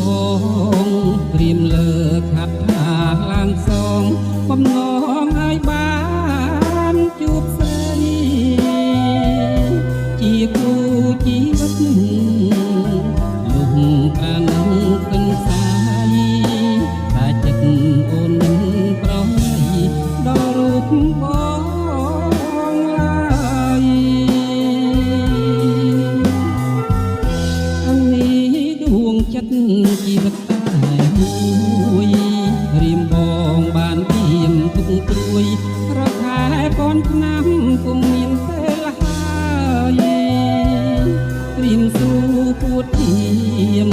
បងព្រៀមលើខាត់ថាឡើងសងបំណងឲ្យបានជួបស្រីជាគូជីវិតលុះប្រាណឹងខឹងសាយតែចិត្តអូននឹងប្រយដល់រូបបងឡើយអង្គនេះដួងចិត្តជីវិតតែមួយរៀមបងបានគៀមទុកព្រួយរកខែកូនឆ្នាំពុំមានពេលហើយព្រៀមស៊ូពួតធៀម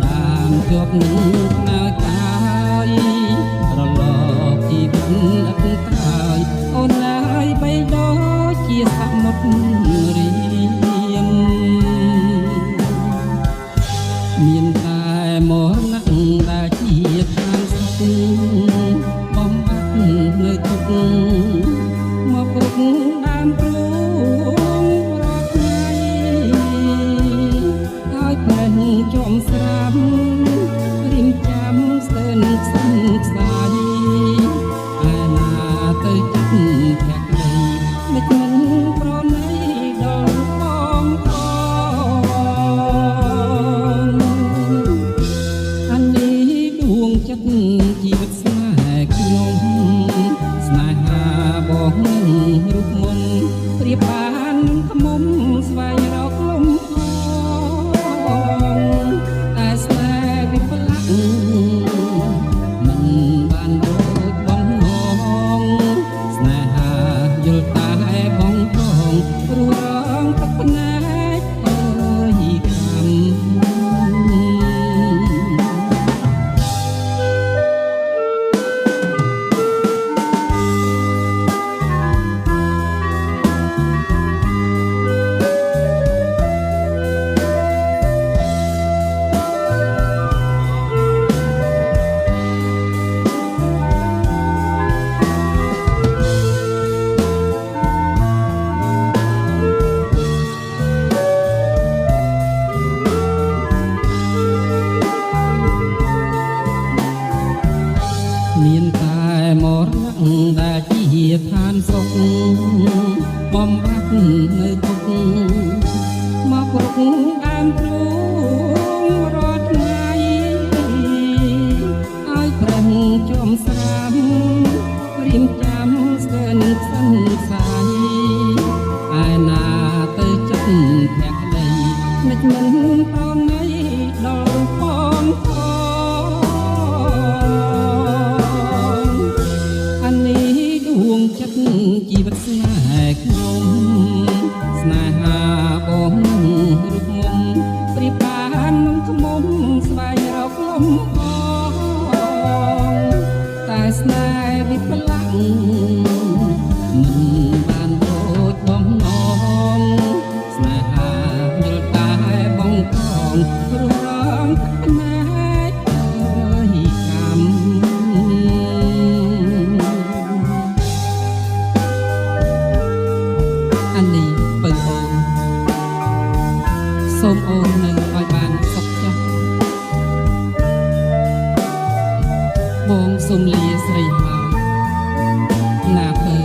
តាមជាប់នឹងខ្នើយកាយរលកជីវិតអត់តាយអូនឡើយបីដូចជាសមុទ្ររៀមមានតែមរណៈដែលជាឋានសុខបំបត្តិនៅទុកមកគ្រប់ដើមព្រួងរាល់ថ្ងៃហើយផ្លែចំស្រាប់រៀមចាំស្ទើរនឹងស្ទឹងខ្សាយឯណាទៅចិត្តភក្តីមិនមិនប្រណីដល់បងអានេះដួងចិត្តជីវិតស្នេហ៍ខ្ញុំស្នេហាបងនឹងរូបមុនប្រៀបបាននឹងខ្មុំស្វែងរកលំតែស្នេហ៍វិបលាក់មិនបានដូចបំណងស្នេហាយល់តែបងផងរួចរងទឹកភ្នែកអើយកម្មមានតែមរណៈដែលជាឋានសុខបំបត្តិនៅទុកមកគ្រប់ដើមព្រួងរាល់ថ្ងៃឲ្យប្រឹងចំស្រាប់រៀមចាំស្ទើរនឹងស្ទឹងខ្សាយឯណាទៅចិត្តភក្តីមិនមិនប្រណីដល់បងអានេះដួងចិត្តជីវិតស្នេហ៍ខ្ញុំស្នេហាបងនឹងរូបមុំប្រៀបបាននឹងខ្មុំស្វែងរកលំតែស្នេហ៍វិបលាក់មិនបានដូចបំណងស្នេហាយល់តែបងផងរួចរងទឹកភ្នែកអើយកម្មអានេះបើអូនសូមអូននៅឲ្យបានសុខចុះបងសូមលាស្រីហើយណាភើ